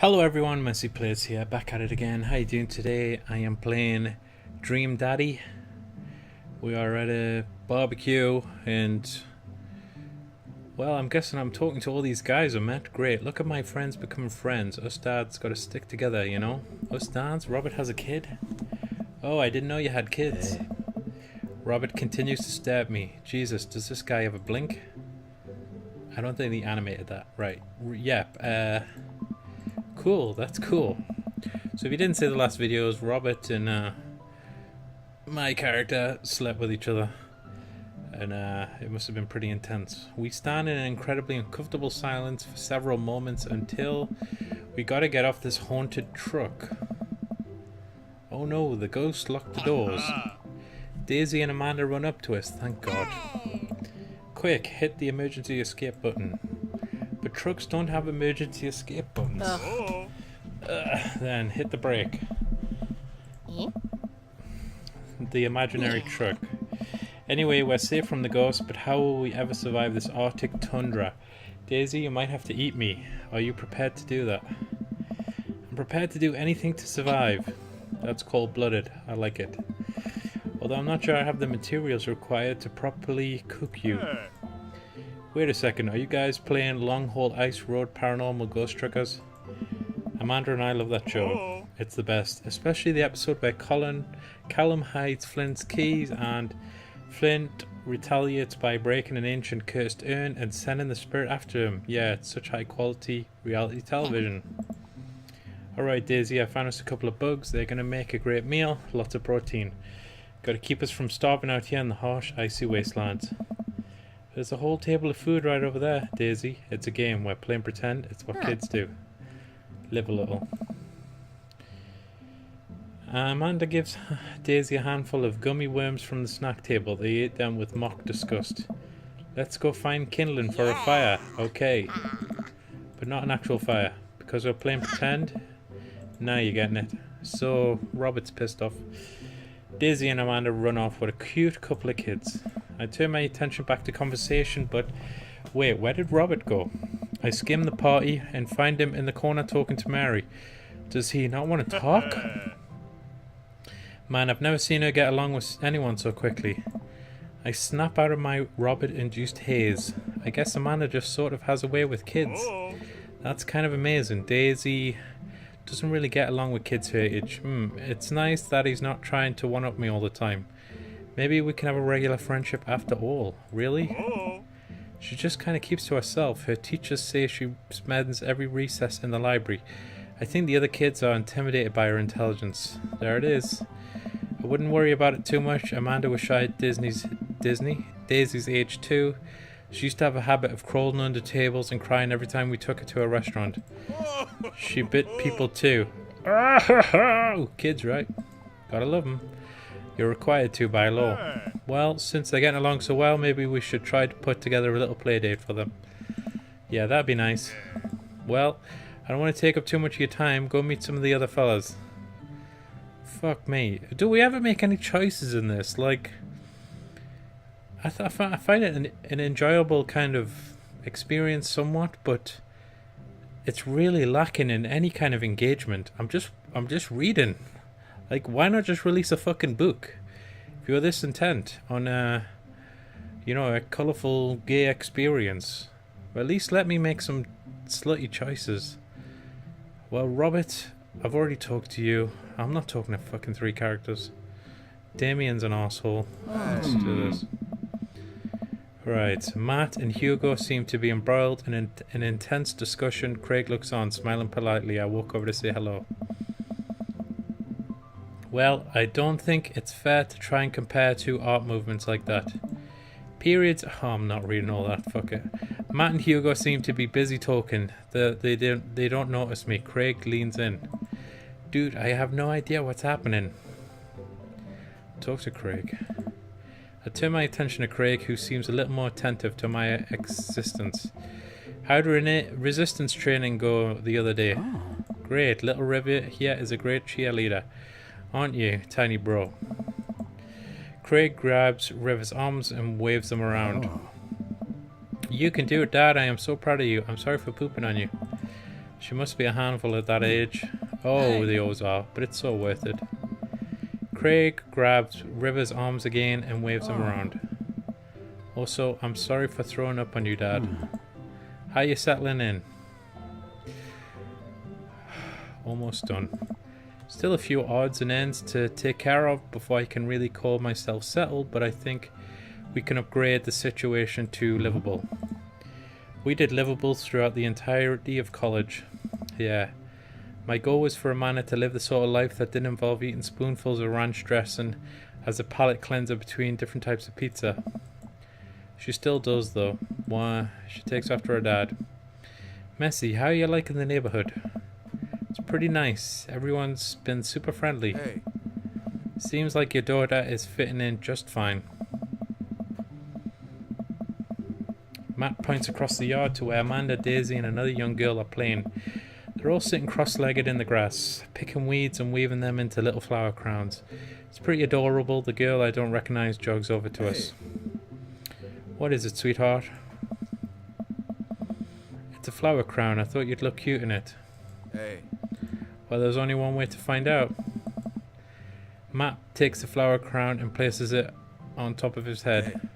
Hello everyone, MessyPlays here, back at it again. How you doing today? I am playing Dream Daddy. We are at a barbecue and, well, I'm guessing I'm talking to all these guys I met. Great, look at my friends becoming friends. Us dads gotta stick together, you know? Us dads, Robert has a kid. Oh, I didn't know you had kids. Robert continues to stare at me. Jesus, does this guy have a blink? I don't think he animated that. Right, yep, cool, that's cool. So if you didn't see the last videos, Robert and my character slept with each other, and it must have been pretty intense. We stand in an incredibly uncomfortable silence for several moments until we gotta get off this haunted truck. Oh no, the ghost locked the doors. Daisy and Amanda run up to us, thank God. Quick, hit the emergency escape button. But trucks don't have emergency escape buttons. Then hit the brake. The imaginary truck. Anyway, we're safe from the ghost, but how will we ever survive this Arctic tundra? Daisy, you might have to eat me. Are you prepared to do that? I'm prepared to do anything to survive. That's cold-blooded. I like it. Although I'm not sure I have the materials required to properly cook you. Wait a second, are you guys playing Long Haul Ice Road Paranormal Ghost Truckers? Amanda and I love that show. It's the best, especially the episode where Callum hides Flint's keys and Flint retaliates by breaking an ancient cursed urn and sending the spirit after him. Yeah, it's such high quality reality television. Alright Daisy, I found us a couple of bugs. They're going to make a great meal, lots of protein. Got to keep us from starving out here in the harsh, icy wastelands. There's a whole table of food right over there, Daisy. It's a game. We're playing pretend. It's what kids do. Live a little. Amanda gives Daisy a handful of gummy worms from the snack table. They ate them with mock disgust. Let's go find kindling for a fire. Okay. But not an actual fire. Because we're playing pretend. Now you're getting it. So, Robert's pissed off. Daisy and Amanda run off with a cute couple of kids. I turn my attention back to conversation, but wait, where did Robert go? I skim the party and find him in the corner talking to Mary. Does he not want to talk? Man, I've never seen her get along with anyone so quickly. I snap out of my Robert-induced haze. I guess Amanda just sort of has a way with kids. That's kind of amazing. Daisy doesn't really get along with kids her age. It's nice that he's not trying to one-up me all the time. Maybe we can have a regular friendship after all. Really? She just kind of keeps to herself. Her teachers say she spends every recess in the library. I think the other kids are intimidated by her intelligence. There it is. I wouldn't worry about it too much. Amanda was shy at Daisy's age too. She used to have a habit of crawling under tables and crying every time we took her to a restaurant. She bit people too. Kids, right? Gotta love them. You're required to by law. Well, since they're getting along so well, maybe we should try to put together a little play date for them. Yeah, that'd be nice. Well, I don't want to take up too much of your time. Go meet some of the other fellas. Fuck me. Do we ever make any choices in this? Like, I find it an enjoyable kind of experience somewhat, but it's really lacking in any kind of engagement. I'm just reading. Like, why not just release a fucking book? If you're this intent on a colourful gay experience, or at least let me make some slutty choices. Well, Robert, I've already talked to you. I'm not talking to fucking 3 characters. Damien's an asshole. Let's do this. Right, Matt and Hugo seem to be embroiled in an intense discussion. Craig looks on, smiling politely. I walk over to say hello. Well, I don't think it's fair to try and compare 2 art movements like that. Periods. Oh, I'm not reading all that. Fuck it. Matt and Hugo seem to be busy talking. They don't notice me. Craig leans in. Dude, I have no idea what's happening. Talk to Craig. I turn my attention to Craig, who seems a little more attentive to my existence. How did resistance training go the other day? Great. Little River here is a great cheerleader. Aren't you, tiny bro? Craig grabs River's arms and waves them around. You can do it, Dad. I am so proud of you. I'm sorry for pooping on you. She must be a handful at that age. Oh, they always are, but it's so worth it. Craig grabs River's arms again and waves him around. Also, I'm sorry for throwing up on you, Dad. How you settling in? Almost done. Still a few odds and ends to take care of before I can really call myself settled, but I think we can upgrade the situation to livable. We did livable throughout the entirety of college. Yeah. My goal was for Amanda to live the sort of life that didn't involve eating spoonfuls of ranch dressing as a palate cleanser between different types of pizza. She still does, though. Why, she takes after her dad. Messy, how are you liking the neighborhood? It's pretty nice. Everyone's been super friendly. Hey. Seems like your daughter is fitting in just fine. Matt points across the yard to where Amanda, Daisy, and another young girl are playing. They're all sitting cross-legged in the grass, picking weeds and weaving them into little flower crowns. It's pretty adorable. The girl I don't recognize jogs over to us. What is it, sweetheart? It's a flower crown. I thought you'd look cute in it. Hey. Well, there's only one way to find out. Matt takes the flower crown and places it on top of his head.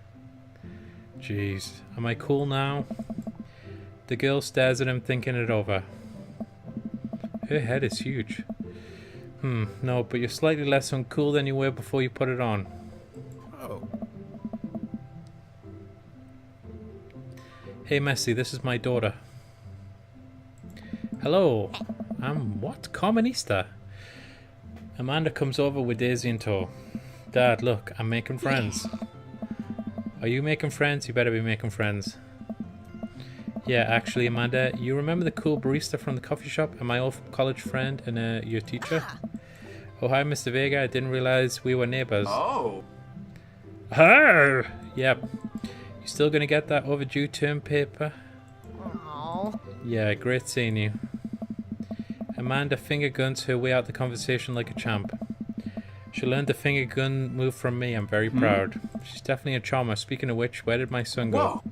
Jeez, am I cool now? The girl stares at him, thinking it over. Her head is huge. No, but you're slightly less uncool than you were before you put it on. Oh. Hey, Messy, this is my daughter. Hello. I'm what? Communista? Amanda comes over with Daisy in tow. Dad, look, I'm making friends. Are you making friends? You better be making friends. Yeah, actually, Amanda, you remember the cool barista from the coffee shop and my old college friend and your teacher? Oh, hi, Mr. Vega. I didn't realize we were neighbors. Oh. Arr! Yep. You still gonna get that overdue term paper? Aww. Yeah, great seeing you. Amanda finger guns her way out the conversation like a champ. She learned the finger gun move from me. I'm very proud. She's definitely a charmer. Speaking of which, where did my son go? Whoa.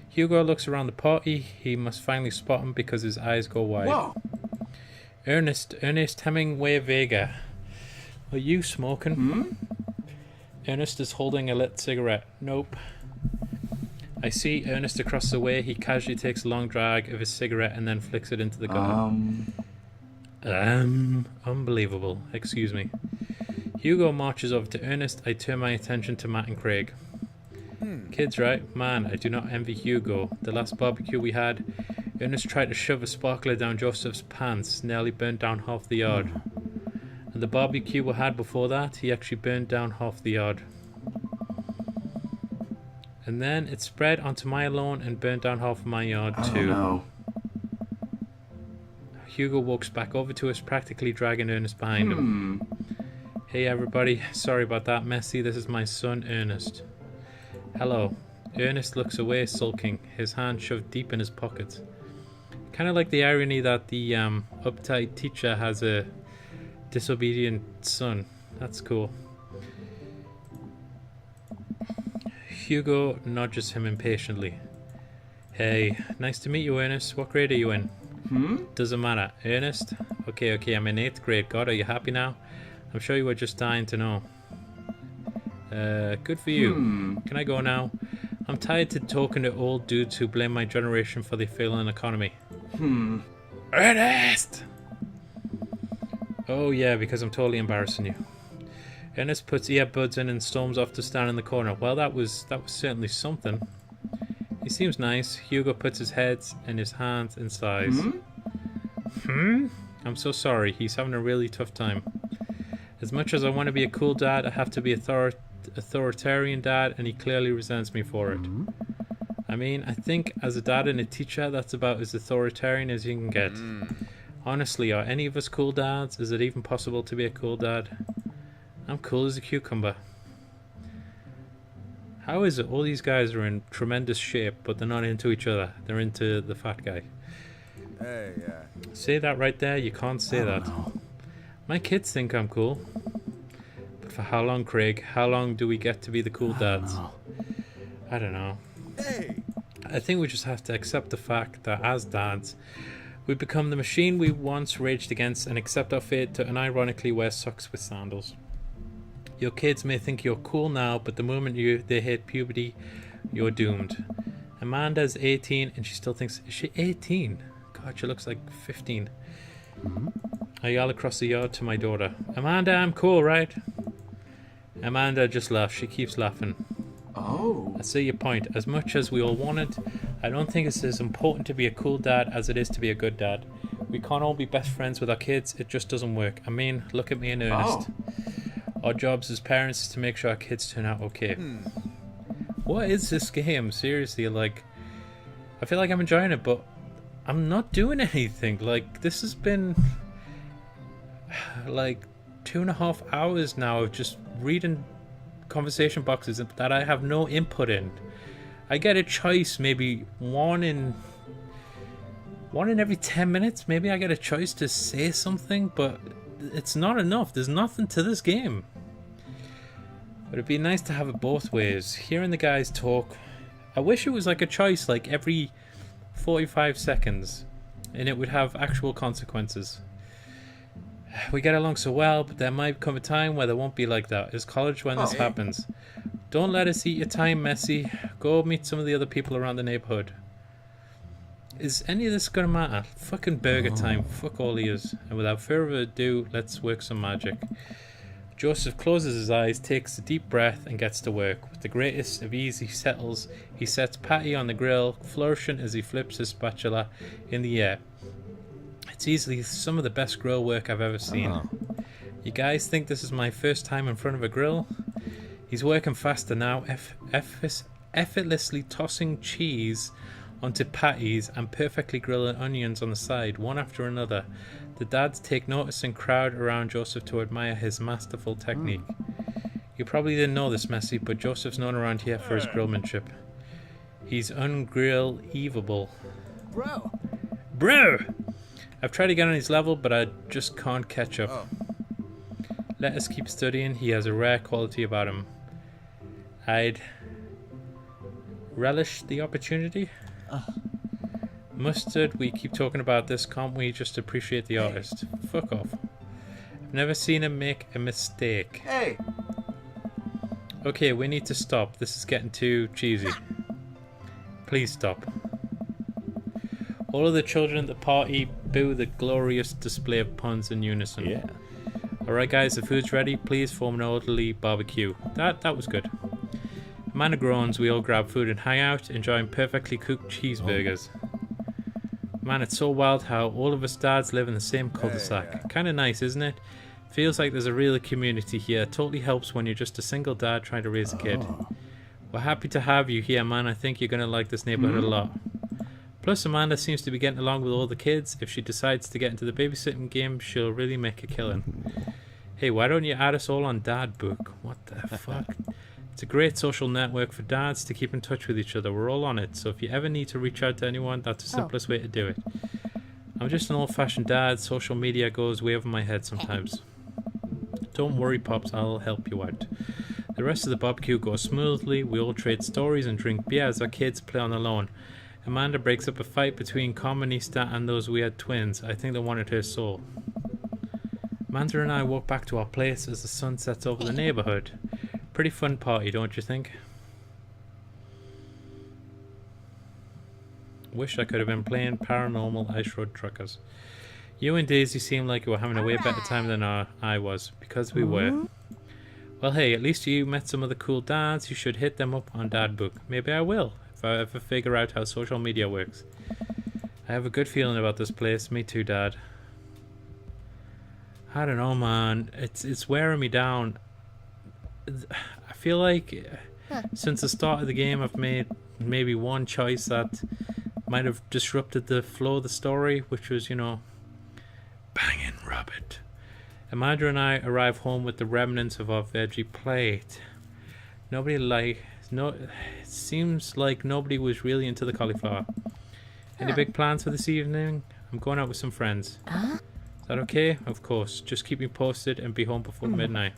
Hugo looks around the party. He must finally spot him because his eyes go wide. Whoa. Ernest Hemingway Vega. Are you smoking? Ernest is holding a lit cigarette. Nope. I see Ernest across the way. He casually takes a long drag of his cigarette and then flicks it into the gun. Unbelievable. Excuse me. Hugo marches over to Ernest. I turn my attention to Matt and Craig. Kids, right? Man, I do not envy Hugo. The last barbecue we had, Ernest tried to shove a sparkler down Joseph's pants, nearly burnt down half the yard. And the barbecue we had before that, he actually burned down half the yard. And then it spread onto my lawn and burnt down half of my yard too. Oh, no. Hugo walks back over to us, practically dragging Ernest behind him. Hey everybody, sorry about that, Messy. This is my son, Ernest. Hello. Ernest looks away, sulking, his hand shoved deep in his pocket. Kind of like the irony that the uptight teacher has a disobedient son. That's cool. Hugo nudges him impatiently. Hey, nice to meet you, Ernest. What grade are you in? Doesn't matter. Ernest? Okay, I'm in 8th grade. God, are you happy now? I'm sure you were just dying to know. Good for you. Can I go now? I'm tired to talking to old dudes who blame my generation for the failing economy. Ernest! Oh yeah, because I'm totally embarrassing you. Ernest puts earbuds in and storms off to stand in the corner. Well, that was certainly something. He seems nice. Hugo puts his head and his hands in size. I'm so sorry. He's having a really tough time. As much as I want to be a cool dad, I have to be authoritarian dad, and he clearly resents me for it. I mean, I think as a dad and a teacher, that's about as authoritarian as you can get. Honestly, are any of us cool dads? Is it even possible to be a cool dad? I'm cool as a cucumber. How is it all these guys are in tremendous shape, but they're not into each other? They're into the fat guy. Hey, yeah. Say that right there. You can't say that. My kids think I'm cool. But for how long, Craig? How long do we get to be the cool dads? I don't know. Hey. I think we just have to accept the fact that as dads, We become the machine we once raged against and accept our fate to unironically wear socks with sandals. Your kids may think you're cool now, but the moment they hit puberty, you're doomed. Amanda's 18 and she still thinks, is she 18? God, she looks like 15. I yell across the yard to my daughter, Amanda, I'm cool, right? Amanda just laughs. She keeps laughing. Oh. I see your point. As much as we all want it, I don't think it's as important to be a cool dad as it is to be a good dad. We can't all be best friends with our kids. It just doesn't work. I mean, look at me in earnest. Our jobs as parents is to make sure our kids turn out okay. What is this game? Seriously, like, I feel like I'm enjoying it, but I'm not doing anything. Like, this has been like 2.5 hours now of just reading conversation boxes that I have no input in. I get a choice, maybe one in every 10 minutes. Maybe I get a choice to say something, but it's not enough. There's nothing to this game. But it'd be nice to have it both ways. Hearing the guys talk, I wish it was like a choice like every 45 seconds and it would have actual consequences. We get along so well, but there might come a time where there won't be like that. It's college when this happens. Don't let us eat your time, Messy. Go meet some of the other people around the neighborhood. Is any of this gonna matter? Fucking burger time. Fuck all ears. And without further ado, let's work some magic. Joseph closes his eyes, takes a deep breath, and gets to work. With the greatest of ease, he settles. He sets Patty on the grill, flourishing as he flips his spatula in the air. It's easily some of the best grill work I've ever seen. You guys think this is my first time in front of a grill? He's working faster now, effortlessly tossing cheese onto patties and perfectly grilling onions on the side, one after another. The dads take notice and crowd around Joseph to admire his masterful technique. You probably didn't know this, Messy, but Joseph's known around here for his grillmanship. He's ungrill-evable. Bro! I've tried to get on his level, but I just can't catch up. Let us keep studying. He has a rare quality about him. I'd relish the opportunity. Mustard, we keep talking about this, can't we just appreciate the artist? Fuck off. I've never seen him make a mistake. Okay, we need to stop. This is getting too cheesy. Please stop. All of the children at the party boo the glorious display of puns in unison. Alright guys, the food's ready. Please form an orderly barbecue. That was good. Amanda groans, we all grab food and hang out, enjoying perfectly cooked cheeseburgers. Man, it's so wild how all of us dads live in the same cul-de-sac. Kinda nice, isn't it? Feels like there's a real community here. Totally helps when you're just a single dad trying to raise a kid. We're happy to have you here, man. I think you're gonna like this neighborhood a lot. Plus, Amanda seems to be getting along with all the kids. If she decides to get into the babysitting game, she'll really make a killing. Hey, why don't you add us all on Dad Book? What the fuck? It's a great social network for dads to keep in touch with each other. We're all on it, so if you ever need to reach out to anyone, that's the simplest way to do it. I'm just an old-fashioned dad. Social media goes way over my head sometimes. Don't worry, Pops, I'll help you out. The rest of the barbecue goes smoothly. We all trade stories and drink beer as our kids play on the lawn. Amanda breaks up a fight between Carmenista and those weird twins. I think they wanted her soul. Amanda and I walk back to our place as the sun sets over the neighborhood. Pretty fun party, don't you think? Wish I could have been playing Paranormal Ice Road Truckers. You and Daisy seem like you were having a way better time than I was, because we were. Well, hey, at least you met some of the cool dads. You should hit them up on Dad Book. Maybe I will, if I ever figure out how social media works. I have a good feeling about this place. Me too, Dad. I don't know, man. It's wearing me down. I feel like since the start of the game I've made maybe one choice that might have disrupted the flow of the story, which was, you know, banging Robert. Amanda and I arrive home with the remnants of our veggie plate. It seems like nobody was really into the cauliflower. Any big plans for this evening? I'm going out with some friends. Is that okay? Of course. Just keep me posted and be home before midnight.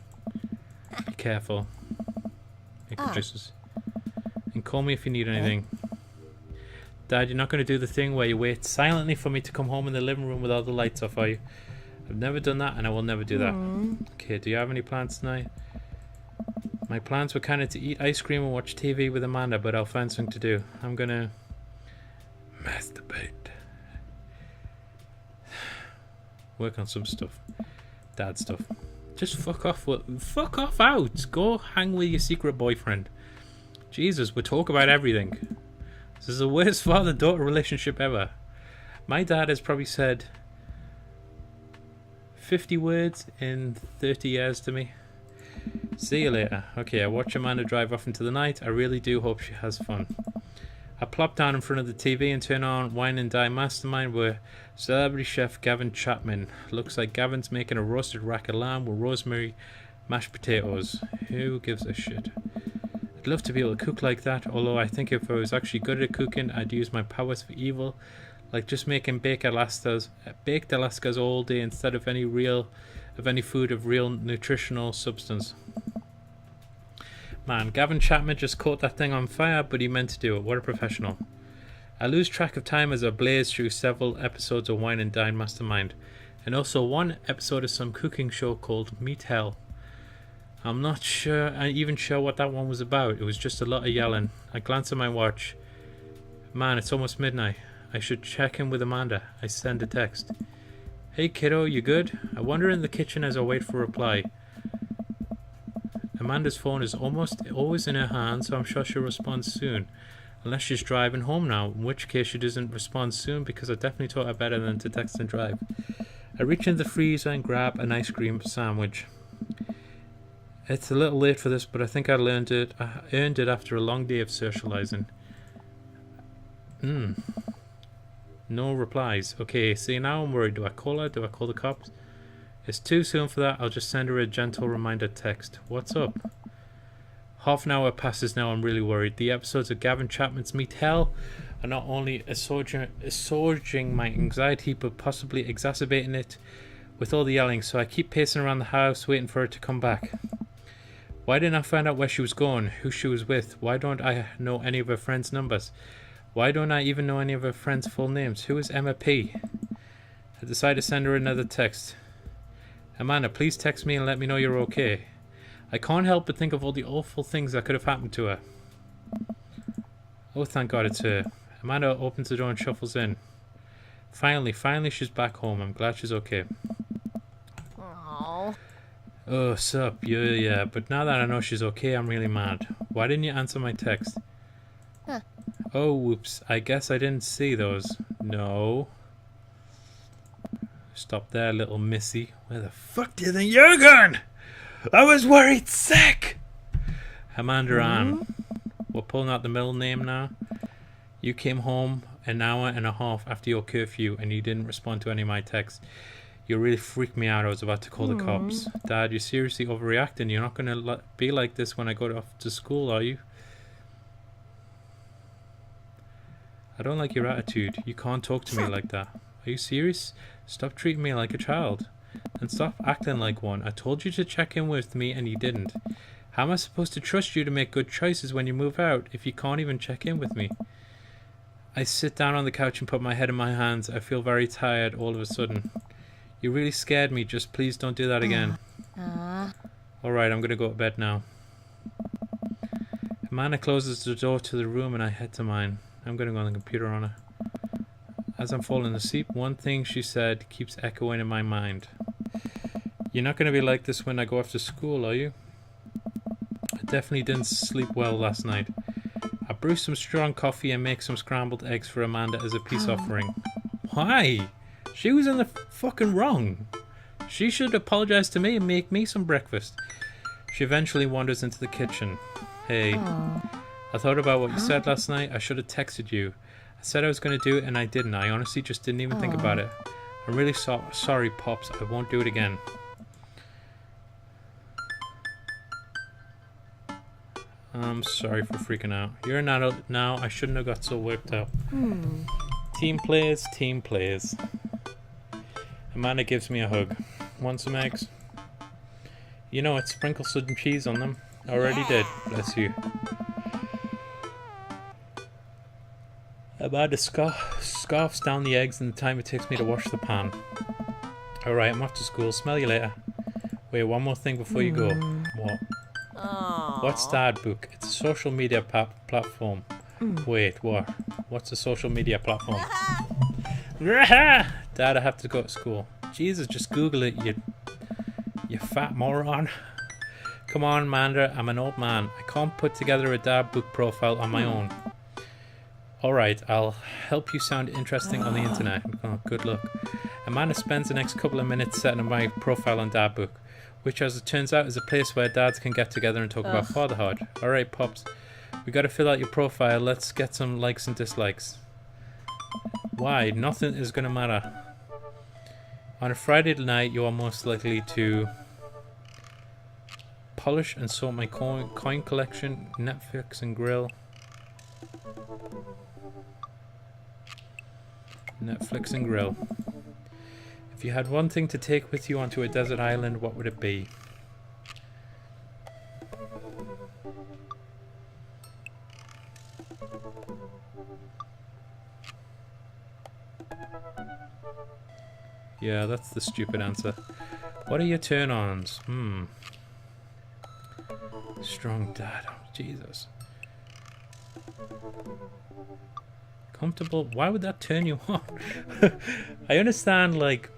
Be careful. Make the juices. And call me if you need anything. Dad, you're not going to do the thing where you wait silently for me to come home in the living room with all the lights off, are you? I've never done that, and I will never do that. Okay, do you have any plans tonight? My plans were kind of to eat ice cream and watch TV with Amanda, but I'll find something to do. I'm going to masturbate. Work on some stuff. Dad stuff. Just fuck off. Fuck off out. Go hang with your secret boyfriend. Jesus, we talk about everything. This is the worst father-daughter relationship ever. My dad has probably said 50 words in 30 years to me. See you later. Okay, I watch Amanda drive off into the night. I really do hope she has fun. I plop down in front of the TV and turn on Wine and Dine Mastermind where celebrity chef Gavin Chapman. Looks like Gavin's making a roasted rack of lamb with rosemary mashed potatoes. Who gives a shit? I'd love to be able to cook like that, although I think if I was actually good at cooking, I'd use my powers for evil, like just making baked Alaskas all day instead of any food of real nutritional substance. Man, Gavin Chapman just caught that thing on fire, but he meant to do it. What a professional. I lose track of time as I blaze through several episodes of Wine and Dine Mastermind, and also one episode of some cooking show called Meat Hell. I'm not even sure what that one was about. It was just a lot of yelling. I glance at my watch. Man, it's almost midnight. I should check in with Amanda. I send a text. Hey kiddo, you good? I wander in the kitchen as I wait for a reply. Amanda's phone is almost always in her hand, so I'm sure she'll respond soon. Unless she's driving home now, in which case she doesn't respond soon because I definitely taught her better than to text and drive. I reach in the freezer and grab an ice cream sandwich. It's a little late for this, but I think I earned it after a long day of socializing. No replies. Okay, see, now I'm worried. Do I call her? Do I call the cops? It's too soon for that. I'll just send her a gentle reminder text. What's up? Half an hour passes now. I'm really worried. The episodes of Gavin Chapman's Meat Hell are not only assuaging my anxiety, but possibly exacerbating it with all the yelling. So I keep pacing around the house, waiting for her to come back. Why didn't I find out where she was going, who she was with? Why don't I know any of her friends' numbers? Why don't I even know any of her friends' full names? Who is Emma P? I decide to send her another text. Amanda, please text me and let me know you're okay. I can't help but think of all the awful things that could have happened to her. Oh, thank God it's her. Amanda opens the door and shuffles in. Finally she's back home. I'm glad she's okay. Aww. Oh, sup? Yeah, but now that I know she's okay, I'm really mad. Why didn't you answer my text? Huh. Oh, whoops. I guess I didn't see those. No. Stop there, little missy. Where the fuck do you think you're going? I was worried sick! Amanda Ann. We're pulling out the middle name now. You came home an hour and a half after your curfew and you didn't respond to any of my texts. You really freaked me out. I was about to call the cops. Dad, you're seriously overreacting. You're not going to be like this when I go off to school, are you? I don't like your attitude. You can't talk to me like that. Are you serious? Stop treating me like a child. And stop acting like one. I told you to check in with me and you didn't. How am I supposed to trust you to make good choices when you move out if you can't even check in with me? I sit down on the couch and put my head in my hands. I feel very tired all of a sudden. You really scared me. Just please don't do that again. Alright, I'm going to go to bed now. Amanda closes the door to the room and I head to mine. I'm going to go on the computer on her. As I'm falling asleep, one thing she said keeps echoing in my mind. You're not going to be like this when I go off to school, are you? I definitely didn't sleep well last night. I brew some strong coffee and make some scrambled eggs for Amanda as a peace offering. Why? She was in the fucking wrong. She should apologize to me and make me some breakfast. She eventually wanders into the kitchen. Hey, I thought about what you said last night. I should have texted you. I said I was going to do it and I didn't. I honestly just didn't even think about it. I'm really sorry, Pops. I won't do it again. I'm sorry for freaking out. You're an adult now. I shouldn't have got so worked up. Team plays. Amanda gives me a hug. Want some eggs? You know it. Sprinkle some cheese on them. Already did. Bless you. Amanda scarfs down the eggs and the time it takes me to wash the pan. Alright, I'm off to school. Smell you later. Wait, one more thing before you go. What? Aw. What's Dad Book? It's a social media platform. Wait, what? What's a social media platform? Dad, I have to go to school. Jesus, just Google it, you fat moron. Come on, Amanda, I'm an old man. I can't put together a Dad Book profile on my own. Alright, I'll help you sound interesting on the internet. Oh, good luck. Amanda spends the next couple of minutes setting up my profile on Dad Book, which as it turns out is a place where dads can get together and talk about fatherhood. Alright, Pops, we gotta fill out your profile. Let's get some likes and dislikes. Why? Nothing is gonna matter. On a Friday night, you are most likely to polish and sort my coin collection, Netflix and grill. Netflix and grill. If you had one thing to take with you onto a desert island, what would it be? Yeah, that's the stupid answer. What are your turn-ons? Strong dad. Oh, Jesus. Comfortable. Why would that turn you on? I understand, like,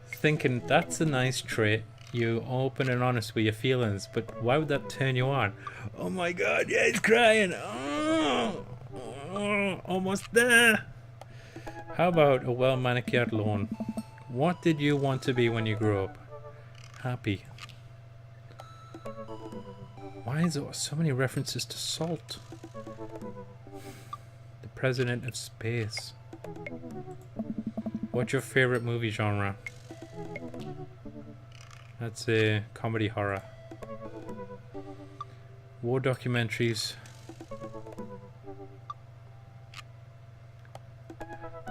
thinking that's a nice trait. You open and honest with your feelings, but why would that turn you on? Oh my God! Yeah, he's crying. Oh, almost there. How about a well-manicured lawn? What did you want to be when you grew up? Happy. Why is there so many references to salt? The president of space. What's your favorite movie genre? That's a comedy horror. War documentaries.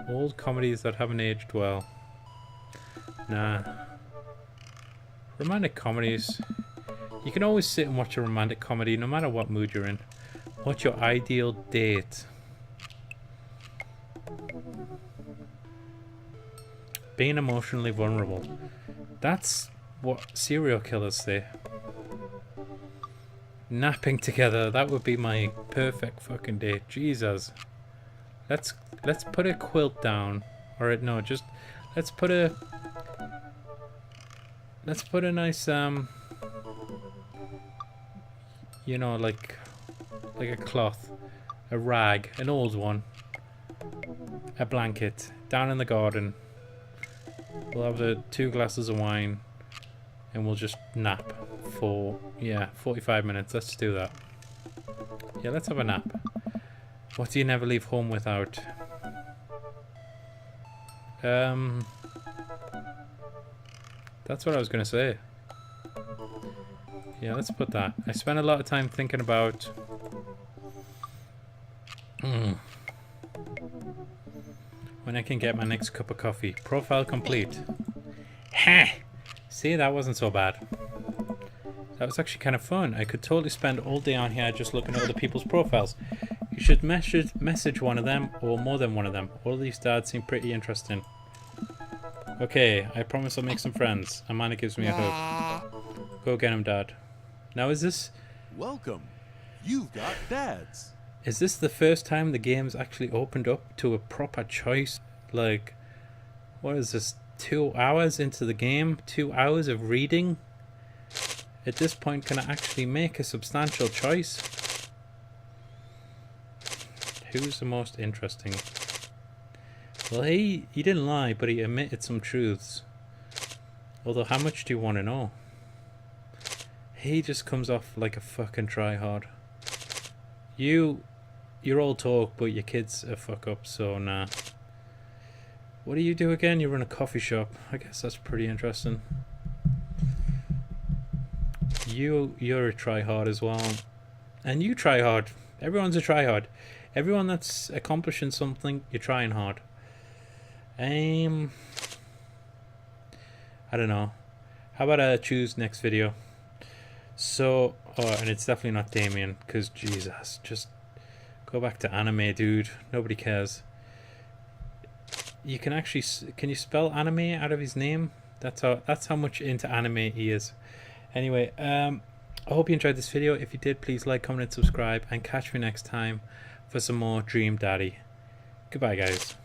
Old comedies that haven't aged well. Nah. Romantic comedies. You can always sit and watch a romantic comedy no matter what mood you're in. What's your ideal date? Being emotionally vulnerable. That's what serial killers say. Napping together. That would be my perfect fucking date. Jesus. Let's put a quilt down. Or no, just let's put a nice you know, like a cloth, a rag, an old one, a blanket down in the garden. We'll have the 2 glasses of wine and we'll just nap for 45 minutes. Let's do that. Yeah, let's have a nap. What do you never leave home without? That's what I was gonna say. Yeah, let's put that. I spent a lot of time thinking about when I can get my next cup of coffee. Profile complete. Ha! See, that wasn't so bad. That was actually kind of fun. I could totally spend all day on here just looking at other people's profiles. You should message one of them or more than one of them. All these dads seem pretty interesting. Okay, I promise I'll make some friends. Amanda gives me a hug. Go get him, Dad. Now is this... Welcome. You've got dads. Is this the first time the game's actually opened up to a proper choice? Like, what is this? 2 hours into the game? 2 hours of reading? At this point, can I actually make a substantial choice? Who's the most interesting? Well, he didn't lie, but he admitted some truths. Although, how much do you want to know? He just comes off like a fucking tryhard. You're all talk, but your kid's a fuck up, so nah. What do you do again? You run a coffee shop. I guess that's pretty interesting. You're a tryhard as well. And you try hard. Everyone's a tryhard. Everyone that's accomplishing something, you're trying hard. I don't know. How about I choose next video? So, and it's definitely not Damien, because Jesus, just Go back to anime, dude. Nobody cares. You can actually... Can you spell anime out of his name? That's how much into anime he is. Anyway, I hope you enjoyed this video. If you did, please like, comment, and subscribe. And catch me next time for some more Dream Daddy. Goodbye, guys.